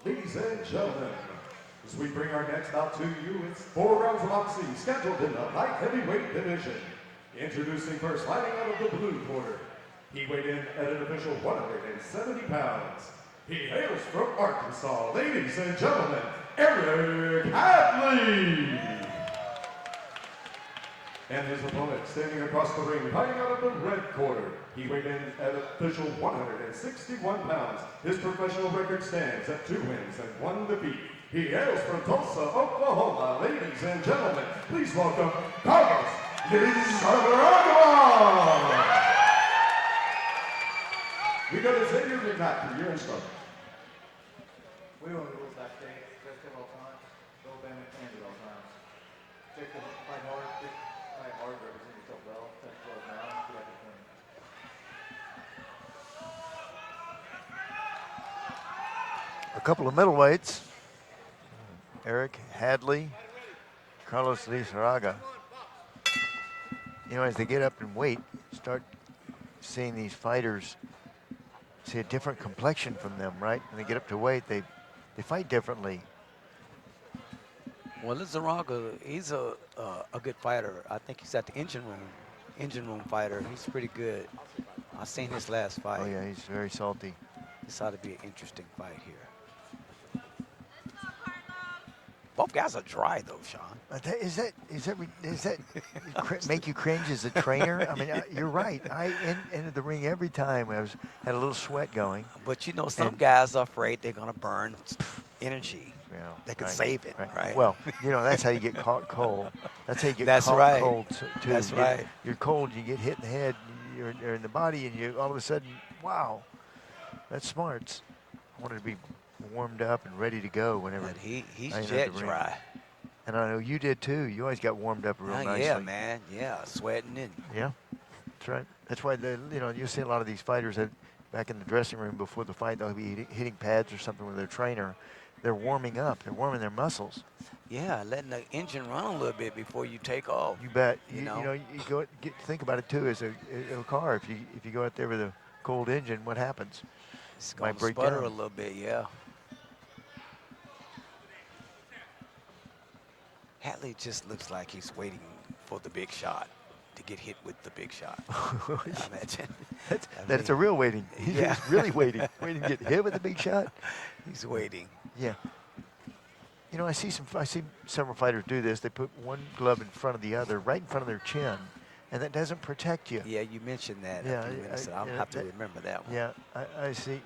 Ladies and gentlemen, as we bring our next bout to you, it's 4 rounds of boxing scheduled in the light heavyweight division. Introducing first, fighting out of the blue corner. He weighed in at an official 170 pounds. He hails from Arkansas. Ladies and gentlemen, Eric Hadley. And his opponent standing across the ring, fighting out of the red corner. He weighed in at official 161 pounds. His professional record stands at 2 wins and 1 defeat. He hails from Tulsa, Oklahoma. Ladies and gentlemen, please welcome Karlos Lizarraga. We got to say your back to your instructor. We don't rules that day. Just at all times. Go band and stand at all times. Take the fight hard, represent yourself well. Touch 12 now. Get at the point. A couple of middleweights. Eric Hadley, Karlos Lizarraga. You know, as they get up and weight, start seeing these fighters see a different complexion from them, right? When they get up to weight, they fight differently. Well, Lizarraga, he's a good fighter. I think he's at the engine room fighter. He's pretty good. I've seen his last fight. Oh yeah, he's very salty. This ought to be an interesting fight here. Both guys are dry though, Sean. Does that make you cringe as a trainer? I mean, you're right. I entered the ring every time. Had a little sweat going. But you know, some guys are afraid they're gonna burn energy. Yeah, they can save it, right? Well, you know, that's how you get caught cold. That's how you get caught cold too. That's right. You're cold. You get hit in the head. You're in the body, and you all of a sudden, wow, that's smarts. I wanted to be warmed up and ready to go whenever. But he's jet dry. And I know you did too. You always got warmed up real nicely. Yeah, man. Yeah, sweating in. Yeah, that's right. That's why you see a lot of these fighters that back in the dressing room before the fight, they'll be hitting pads or something with their trainer. They're warming up. They're warming their muscles. Yeah, letting the engine run a little bit before you take off. You bet. You know, you think about it too as a car. If you go out there with a cold engine, what happens? It's going to sputter a little bit. Yeah. Hadley just looks like he's waiting for the big shot to get hit with the big shot. Imagine. That's a real waiting. He's really waiting. Waiting to get hit with the big shot. He's waiting. Yeah. You know, I see several fighters do this. They put one glove in front of the other, right in front of their chin, and that doesn't protect you. Yeah, you mentioned that. Yeah, I'll have to remember that one. Yeah, I see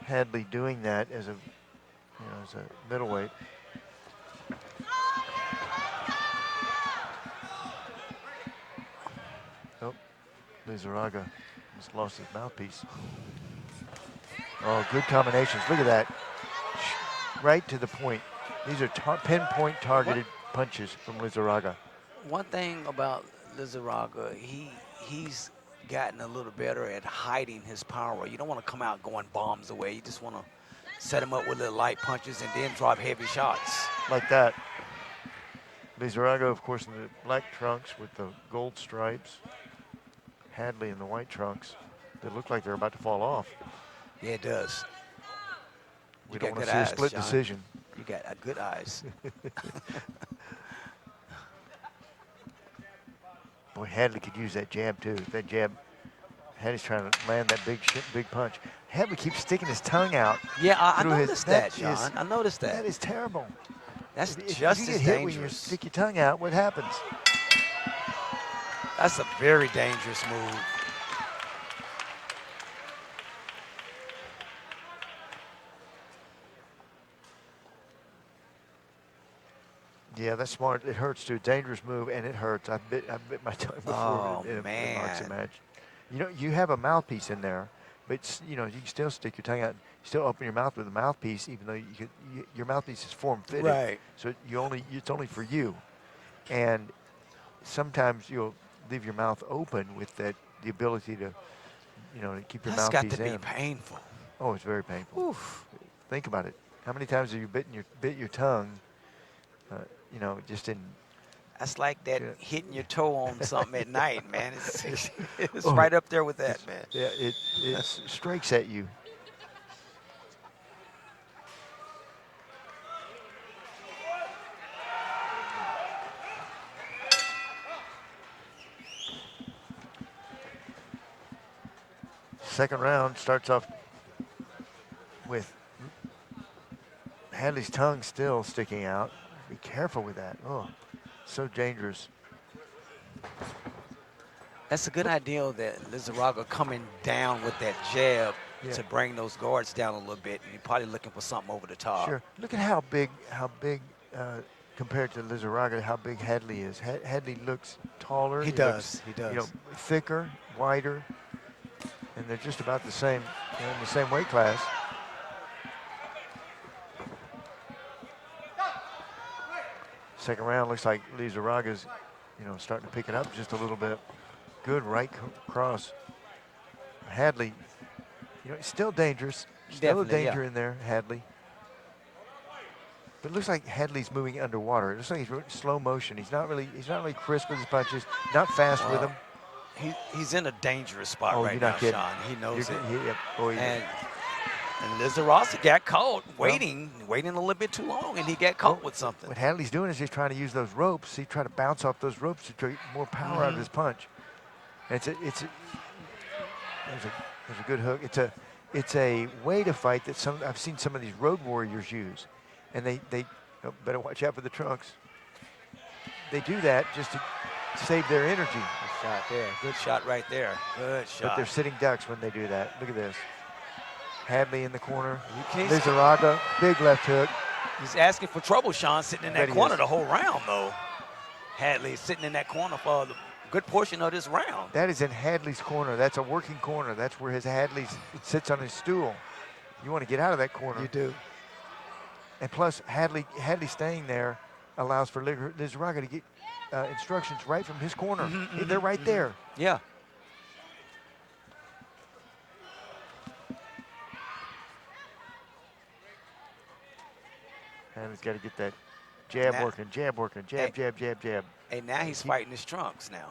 Hadley doing that as a middleweight. Oh, Lizarraga just lost his mouthpiece. Oh, good combinations. Look at that. Right to the point. These are pinpoint targeted punches from Lizarraga. One thing about Lizarraga, he's gotten a little better at hiding his power. You don't want to come out going bombs away. You just want to set him up with little light punches and then drop heavy shots. Like that. Lizarraga, of course, in the black trunks with the gold stripes. Hadley in the white trunks. They look like they're about to fall off. Yeah, it does. We don't want to see a split decision. You got good eyes. Boy, Hadley could use that jab too. That jab, Hadley's trying to land that big punch. Hadley keeps sticking his tongue out. Yeah, I noticed that, Sean. I noticed that. That is terrible. That's if just you get as hit dangerous. when you stick your tongue out, what happens? That's a very dangerous move. Yeah, that's smart. It hurts too. Dangerous move, and it hurts. I bit my tongue before in a boxing match. You know, you have a mouthpiece in there, but you know you can still stick your tongue out, still open your mouth with a mouthpiece, even though your mouthpiece is form-fitted. Right. So it's only for you, and sometimes you'll leave your mouth open with the ability to, to keep your mouthpiece in. That's got to be painful. Oh, it's very painful. Oof. Think about it. How many times have you bit your tongue? Just in. That's like that hitting your toe on something at night, man. It's right up there with that, man. Yeah, it strikes at you. Second round starts off with Hadley's tongue still sticking out. Be careful with that. Oh, so dangerous. That's a good idea that Lizarraga coming down with that jab Yeah. to bring those guards down a little bit. And you're probably looking for something over the top. Sure. Look at how big compared to Lizarraga, how big Hadley is. Hadley looks taller. He does. He does. You know, thicker, wider, and they're just about the same, in the same weight class. Second round looks like Lizarraga's, starting to pick it up just a little bit. Good right cross. Hadley, still dangerous. Still a Definitely, danger yeah. in there, Hadley. But it looks like Hadley's moving underwater. It looks like he's slow motion. He's not really crisp with his punches. Not fast with them. He's in a dangerous spot Oh, right you're now, not kidding. Sean. He knows it. And And Lizarraga got caught waiting a little bit too long, and he got caught with something. what Hadley's doing is he's trying to use those ropes. He's trying to bounce off those ropes to get more power out of his punch. And there's a good hook. It's a way to fight that I've seen some of these road warriors use, and they better watch out for the trunks. They do that just to save their energy. Good shot there. Good shot right there. Good shot. But they're sitting ducks when they do that. Look at this. Hadley in the corner. You can't. Lizarraga, big left hook. He's asking for trouble, Sean, sitting in that Bet he corner is. the whole round, though. Hadley sitting in that corner for the good portion of this round. That is in Hadley's corner. That's a working corner. That's where Hadley sits on his stool. You want to get out of that corner. You do. And plus, Hadley staying there allows for Lizarraga to get instructions right from his corner. They're right there. Yeah. And he's got to get that jab Now- working, jab, jab. And now he's fighting his trunks now.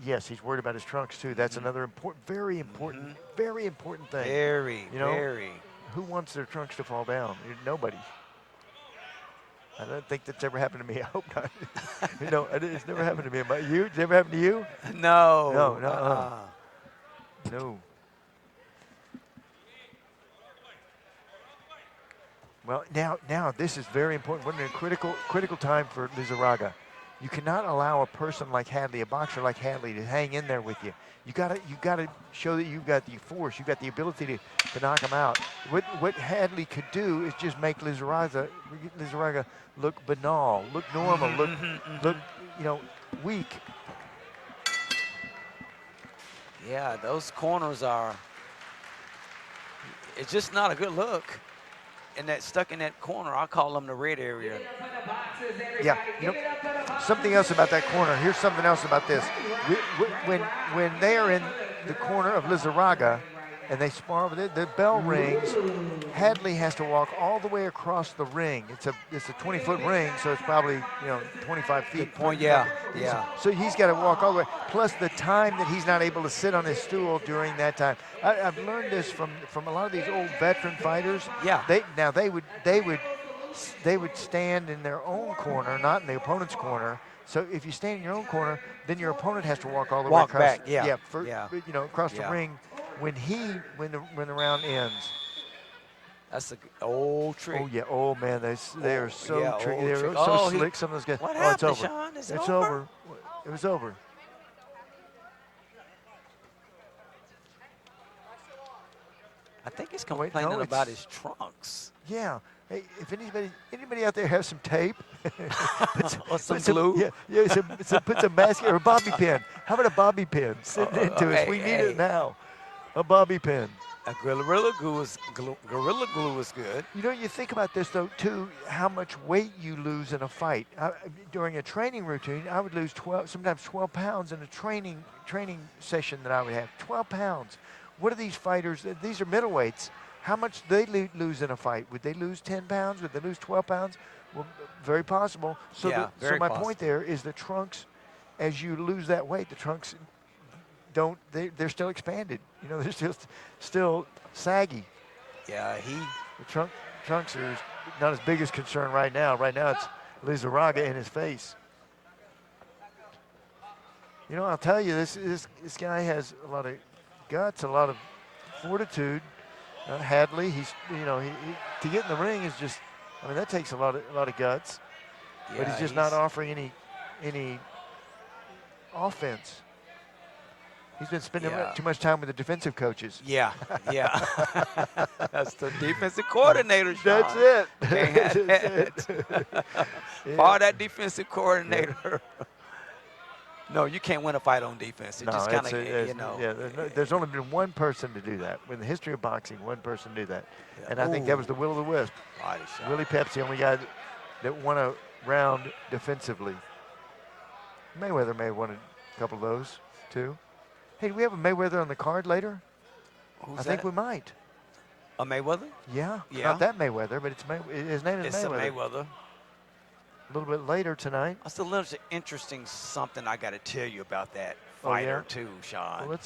Yes, he's worried about his trunks too. That's another very important thing. Very, You know, very. Who wants their trunks to fall down? Nobody. I don't think that's ever happened to me. I hope not. It's never happened to me. But you? Did it ever happen to you? No. No. No. Well, now this is very important. We're in a critical time for Lizarraga. You cannot allow a person like Hadley, a boxer like Hadley, to hang in there with you. You gotta show that you've got the force, you've got the ability to knock him out. What Hadley could do is just make Lizarraga look banal, look normal, look weak. Yeah, those corners are. It's just not a good look. And that stuck in that corner, I call them the red area. Yeah, something else about that corner. Here's something else about this. When they are in the corner of Lizarraga and they spar with it, the bell rings. Hadley has to walk all the way across the ring. It's a 20-foot ring, so it's probably 25 feet. Good point. Yeah. So he's got to walk all the way. Plus the time that he's not able to sit on his stool during that time. I've learned this from a lot of these old veteran fighters. Yeah. They would stand in their own corner, not in the opponent's corner. So if you stand in your own corner, then your opponent has to walk all the way across. Back. Yeah. Across the ring when the round ends. That's an old trick. Oh yeah. Oh man, they are so tricky. old They're trick. so slick. Some of those guys. What It's happened, over. Sean? It's It's over? over. It was over. I think he's Wait, complaining no, about it's- his trunks. Yeah. Hey, if anybody out there has some tape, Or some put glue. put some masking or a bobby pin. How about a bobby pin? Send it into us. We need it now. A bobby pin. A gorilla glue is good. You think about this though too. How much weight you lose in a fight during a training routine? I would lose sometimes 12 pounds in a training session that I would have. 12 pounds. What are these fighters? These are middleweights. How much do they lose in a fight? Would they lose 10 pounds? Would they lose 12 pounds? Well, very possible. So, Yeah, so very my possible. point there is the trunks, as you lose that weight, the trunks they're still expanded. They're still saggy. Yeah, The trunks are not as big as concern right now. Right now it's Lizarraga in his face. I'll tell you, this guy has a lot of guts, a lot of fortitude. Hadley, he's to get in the ring is just, I mean, that takes a lot of guts. Yeah, but he's just not offering any offense. He's been spending too much time with the defensive coaches. Yeah. That's the defensive coordinator, Sean. That's it. Can't have That's that. it. Fire that defensive coordinator. No, you can't win a fight on defense. It just kind of, there's only been one person to do that. In the history of boxing, one person did that. Yeah. And I think that was the will o' the wisp. Body shot. Willie Pep's the only guy that won a round defensively. Mayweather may have won a couple of those, too. Hey, do we have a Mayweather on the card later? Who's I that? think we might. A Mayweather? Yeah. Yeah. Not that Mayweather, but his name is It's Mayweather. a Mayweather. A little bit later tonight. That's a little interesting something I got to tell you about that Oh, fighter yeah? too, Sean. Well,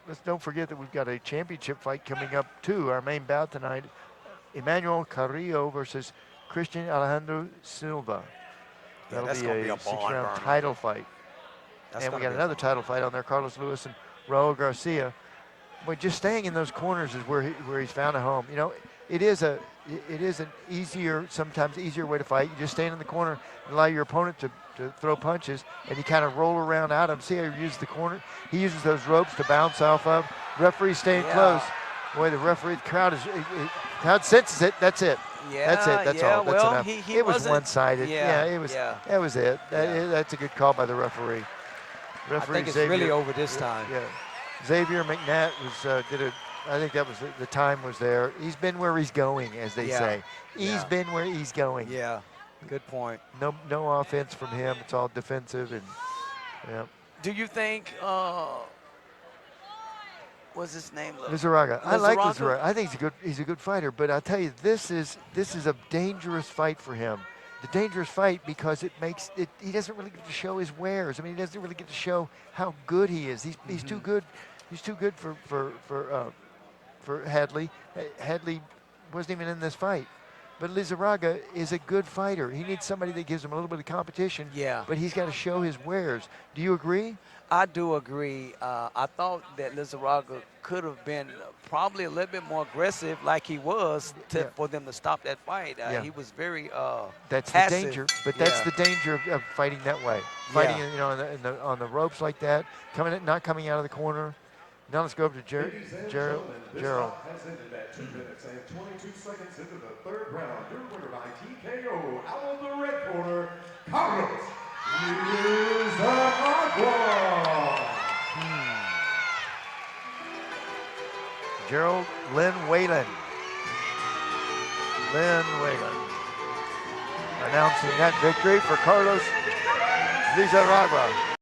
let's don't forget that we've got a championship fight coming up too. Our main bout tonight, Emmanuel Carrillo versus Christian Alejandro Silva. Yeah, That'll that's be gonna be a a barn six-round burner. title fight. That's And we gonna got be a another barn title fight on there, Carlos Lewis and Raul Garcia. But just staying in those corners is where he's found a home. You know, it is an sometimes easier way to fight. You just stand in the corner and allow your opponent to throw punches, and you kind of roll around out him. See how he uses the corner? He uses those ropes to bounce off of. Referee staying close. Boy, the crowd senses it. That's it. Yeah, That's it. That's all. That's well, enough. he It was wasn't- one-sided. yeah, It was. yeah. That was it. That's a good call by the referee. I think it's really over this time. Yeah. Xavier McNatt I think that was the time was there. He's been where he's going, as they say. He's been where he's going. Yeah, good point. No offense from him. It's all defensive, and yeah. Do you think, what's his name? Lizarraga. I like Lizarraga? Lizarraga. I think he's a good fighter, but I'll tell you, this is a dangerous fight for him. The dangerous fight because he doesn't really get to show his wares. I mean, he doesn't really get to show how good he is. He's too good. He's too good for Hadley. Hadley wasn't even in this fight. But Lizarraga is a good fighter. He needs somebody that gives him a little bit of competition. Yeah. But he's got to show his wares. Do you agree? I do agree. I thought that Lizarraga could have been probably a little bit more aggressive like he was for them to stop that fight. He was very That's passive. the danger. But that's the danger of fighting that way. Fighting on the ropes like that, not coming out of the corner. Now let's go over to Gerald. This bout has ended at 2 minutes and 22 seconds into the third round. Your winner by TKO out of the red corner, Karlos Lizarraga. Gerald Lynn Whalen. Announcing that victory for Karlos Lizarraga.